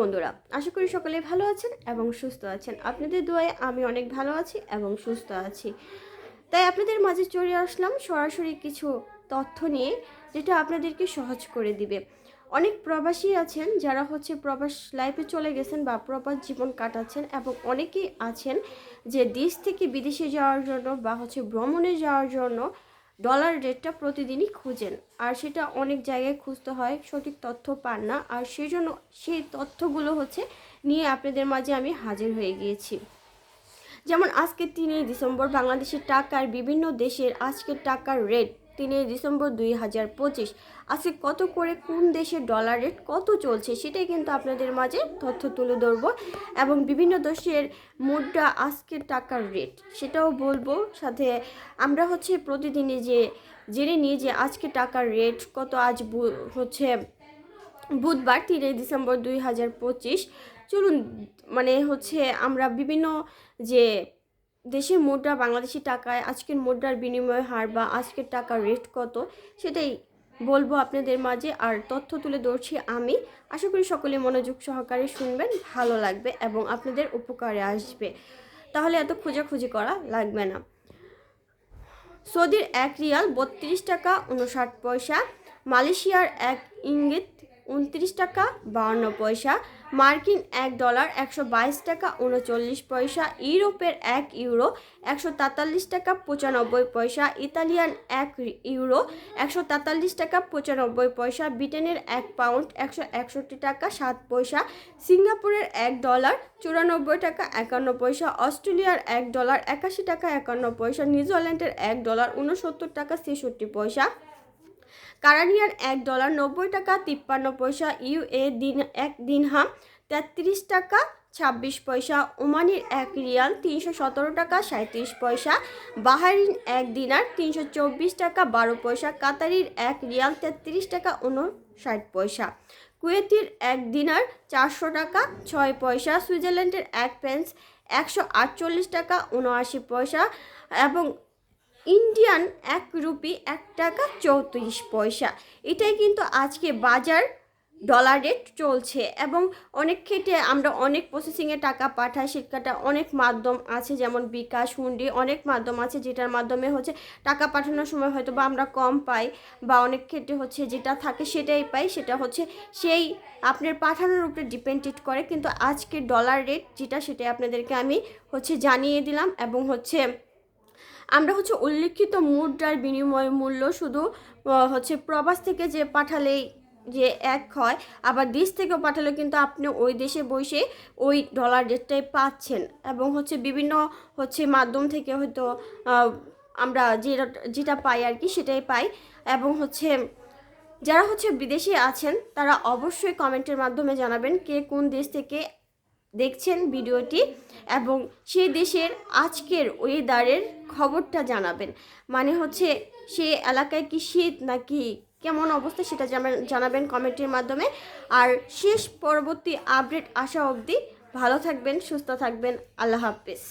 বন্ধুরা, আশা করি সকলে ভালো আছেন এবং সুস্থ আছেন। আপনাদের দোয়ায় আমি অনেক ভালো আছি এবং সুস্থ আছি। তাই আপনাদের মাঝে চলে আসলাম সরাসরি কিছু তথ্য নিয়ে, যেটা আপনাদেরকে সহজ করে দিবে। অনেক প্রবাসী আছেন যারা প্রবাস লাইফে চলে গেছেন বা প্রবাস জীবন কাটাচ্ছেন, এবং অনেকেই আছেন যে দেশ থেকে বিদেশে যাওয়ার জন্য বা ভ্রমণে যাওয়ার জন্য ডলার রেটটা প্রতিদিনই খুঁজেন, আর সেটা অনেক জায়গায় খুঁজতে হয়, সঠিক তথ্য পান না। আর সেই জন্য সেই তথ্যগুলো নিয়ে আপনাদের মাঝে আমি হাজির হয়ে গিয়েছি। যেমন আজকে 3 ডিসেম্বর বাংলাদেশের টাকার বিভিন্ন দেশের আজকের টাকার রেট 3 ডিসেম্বর 2025 আজকে কত করে কোন দেশের ডলার রেট কত চলছে সেটাই কিন্তু আপনাদের মাঝে তথ্য তুলে ধরবো, এবং বিভিন্ন দেশের মুদ্রা আজকের টাকার রেট সেটাও বলবো। সাথে আমরা প্রতিদিনই জেনে নিই যে আজকে টাকার রেট কত। আজ বুধবার 3 ডিসেম্বর 2025। চলুন আমরা বিভিন্ন যে দেশের মুদ্রা বাংলাদেশি টাকায় আজকের মুদ্রার বিনিময় হার বা আজকের টাকার রেট কত সেটাই বলবো আপনাদের মাঝে, আর তথ্য তুলে ধরছি আমি। আশা করি সকলে মনোযোগ সহকারে শুনবেন, ভালো লাগবে এবং আপনাদের উপকারে আসবে। তাহলে এত খোঁজাখুঁজি করা লাগবে না। সৌদির 1 রিয়াল 32 টাকা 59 পয়সা, মালয়েশিয়ার 1 ইঙ্গিত 29 টাকা 52 পয়সা, মার্কিন $1 122 টাকা 39 পয়সা, ইউরোপের 1 ইউরো 143 টাকা 95 পয়সা, ইতালিয়ান 1 ইউরো 143 টাকা 95 পয়সা, ব্রিটেনের 1 পাউন্ড 161 টাকা 7 পয়সা, সিঙ্গাপুরের $1 94 টাকা 51 পয়সা, অস্ট্রেলিয়ার $1 81 টাকা 51 পয়সা, নিউজিল্যান্ডের $1 69 টাকা 66 পয়সা, কানাডিয়ান $1 90 টাকা 53 পয়সা, এক দিরহাম 33 টাকা 26 পয়সা, ওমানের 1 রিয়াল 317 টাকা 37 পয়সা, বাহারিন 1 দিনার 324 টাকা 12 পয়সা, কাতারির 1 রিয়াল 33 টাকা 59 পয়সা, কুয়েতির 1 দিনার 400 টাকা 6 পয়সা, সুইজারল্যান্ডের 1 পেন্স 148 টাকা 79 পয়সা, এবং ইন্ডিয়ান 1 রুপি 1 টাকা 34 পয়সা। এটাই কিন্তু আজকে বাজার ডলার রেট চলছে। এবং অনেক ক্ষেত্রে আমরা অনেক প্রসেসিংয়ে টাকা পাঠাই, সেটা অনেক মাধ্যম আছে, যেমন বিকাশ, হুন্ডি, অনেক মাধ্যম আছে যেটার মাধ্যমে টাকা পাঠানোর সময় হয়তো বা আমরা কম পাই, বা অনেক ক্ষেত্রে যেটা থাকে সেটাই পাই। সেটা সেই আপনার পাঠানোর উপরে ডিপেন্ডেড করে। কিন্তু আজকে ডলার রেট যেটা সেটাই আপনাদেরকে আমি জানিয়ে দিলাম। এবং আমরা উল্লিখিত মুদ্রার বিনিময় মূল্য শুধু প্রবাস থেকে যে পাঠালেই যে এক হয়, আবার দেশ থেকেও পাঠালে কিন্তু আপনি ওই দেশে বসে ওই ডলার রেটটাই পাচ্ছেন। এবং বিভিন্ন মাধ্যম থেকে হয়তো আমরা যেটা পাই আর কি সেটাই পাই। এবং যারা বিদেশে আছেন তারা অবশ্যই কমেন্টের মাধ্যমে জানাবেন কে কোন দেশ থেকে দেখছেন ভিডিওটি, এবং সেই দেশের আজকের ওয়েদারের খবরটা জানাবেন। মানে সে এলাকায় কি শীত নাকি কেমন অবস্থা সেটা জানাবেন কমেন্টের মাধ্যমে। আর পরবর্তী আপডেট আসা অবধি ভালো থাকবেন, সুস্থ থাকবেন। আল্লাহ হাফেজ।